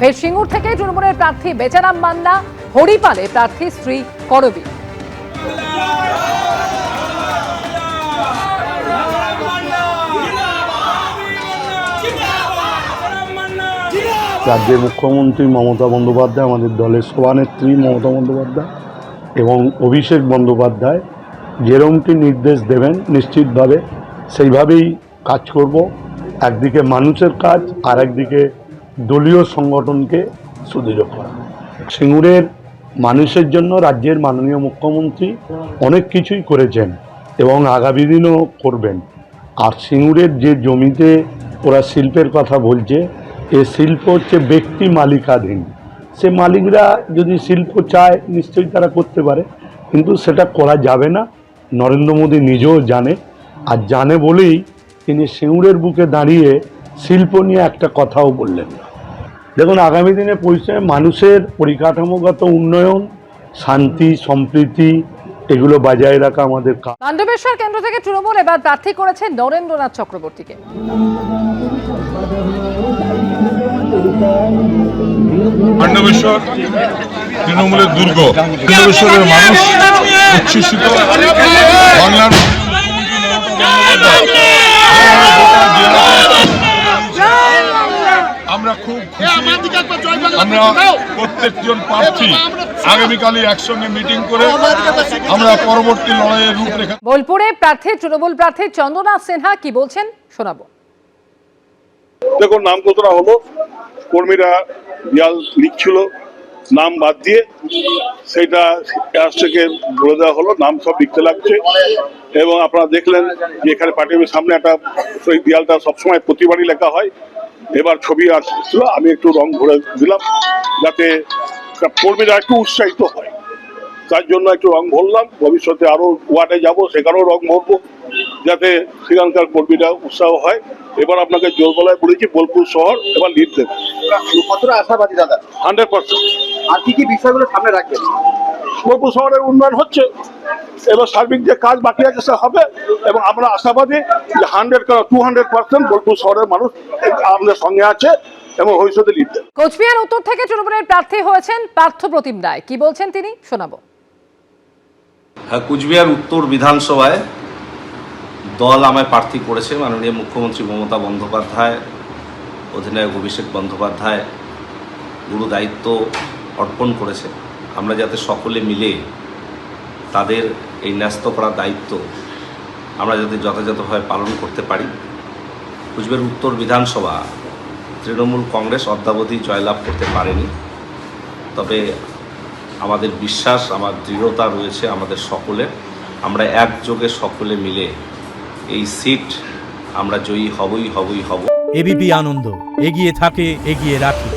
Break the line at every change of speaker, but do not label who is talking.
ফের সিঙ্গুর থেকে তৃণমূলের প্রার্থী বেচারাম মান্না, হরিপালে প্রার্থী শ্রী করবী।
রাজ্যের মুখ্যমন্ত্রী মমতা বন্দ্যোপাধ্যায়, আমাদের দলের সভানেত্রী মমতা বন্দ্যোপাধ্যায় এবং অভিষেক বন্দ্যোপাধ্যায় যেরকমটি নির্দেশ দেবেন নিশ্চিতভাবে সেইভাবেই কাজ করব। একদিকে মানুষের কাজ, আর একদিকে দলীয় সংগঠনকে সুদৃঢ় করা। সিঙ্গুরের মানুষের জন্য রাজ্যের মাননীয় মুখ্যমন্ত্রী অনেক কিছুই করেছেন এবং আগামী দিনও করবেন। আর সিঙ্গুরের যে জমিতে ওরা শিল্পের কথা বলছে, এই শিল্প হচ্ছে ব্যক্তি মালিকাধীন। সে মালিকরা যদি শিল্প চায় নিশ্চয়ই তারা করতে পারে, কিন্তু সেটা করা যাবে না। নরেন্দ্র মোদী নিজেও জানে, আর জানে বলেই তিনি সিঙ্গুরের বুকে দাঁড়িয়ে শিল্প নিয়ে একটা কথাও বললেন না। দেখুন, আগামী দিনে পরিশ্রমে মানুষের পরিকাঠামোগত উন্নয়ন, শান্তি, সম্প্রীতি এগুলো বজায় রাখা আমাদের কাজ।
পাণ্ডবেশ্বর কেন্দ্র থেকে তৃণমূল এবার প্রার্থী করেছে নরেন্দ্রনাথ চক্রবর্তীকে।
পাণ্ডবেশ্বর তৃণমূলের দুর্গ। পাণ্ডবেশ্বরের মানুষ উচ্ছ্বসিত। বাংলার আমরা খুব আমরা প্রত্যেকজন প্রার্থী আগামীকালই একসঙ্গে মিটিং করে আমরা পরবর্তী লড়াইয়ের রূপরেখা।
বোলপুরে প্রার্থী তৃণমূল প্রার্থী চন্দ্রনাথ সিনহা কি বলছেন শোনাবো।
দেখুন, নাম কতটা হলো, কর্মীরা দেয়াল লিখছিল নাম বাদ দিয়ে, সেইটা আজ থেকে বলে দেওয়া হলো, নাম সব লিখতে লাগছে। এবং আপনারা দেখলেন যে এখানে পার্টির সামনে একটা সেই দেয়ালটা সবসময় প্রতিবারই লেখা হয়, এবার ছবি আসছিল, আমি একটু রং ভরে দিলাম যাতে কর্মীরা একটু উৎসাহিত হয়। তার জন্য একটু রং ভরলাম। ভবিষ্যতে আরো ওয়ার্ডে যাব, সেখানেও রং ভরবো যাতে সেখানকার কর্মীরা উৎসাহ হয়। এবার আপনাকে জোর গলায় বলেছি, বোলপুর শহর এবার লিড দেবে।
কতটা আশাবাদী দাদা?
100%।
আর কি কি বিষয়গুলো সামনে রাখবেন?
বোলপুর শহরের উন্নয়ন হচ্ছে, এবার সার্বিক যে কাজ বাকি আছে সে হবে, এবং আমরা আশাবাদী যে 200% বোলপুর শহরের মানুষ আমাদের সঙ্গে আছে এবং ভবিষ্যতে লিড দেবে।
কোচবিহার উত্তর থেকে তৃণমূলের প্রার্থী হয়েছেন পার্থপ্রতিম রায়, কি বলছেন তিনি শোনাবো।
হ্যাঁ, কুচবিহার উত্তর বিধানসভায় দল আমায় প্রার্থী করেছে। মাননীয় মুখ্যমন্ত্রী মমতা বন্দ্যোপাধ্যায়, অধিনায়ক অভিষেক বন্দ্যোপাধ্যায় গুরু দায়িত্ব অর্পণ করেছে। আমরা যাতে সকলে মিলে তাদের এই ন্যস্ত করার দায়িত্ব আমরা যাতে যথাযথভাবে পালন করতে পারি। কুচবিহার উত্তর বিধানসভা তৃণমূল কংগ্রেস অদ্যাবধি জয়লাভ করতে পারেনি, তবে আমাদের বিশ্বাস, আমার দৃঢ়তা রয়েছে আমাদের সকলের। আমরা একযোগে সকলে মিলে এই সিট আমরা জয়ী হবই হব।
এবিপি আনন্দ, এগিয়ে থাকে, এগিয়ে রাখে।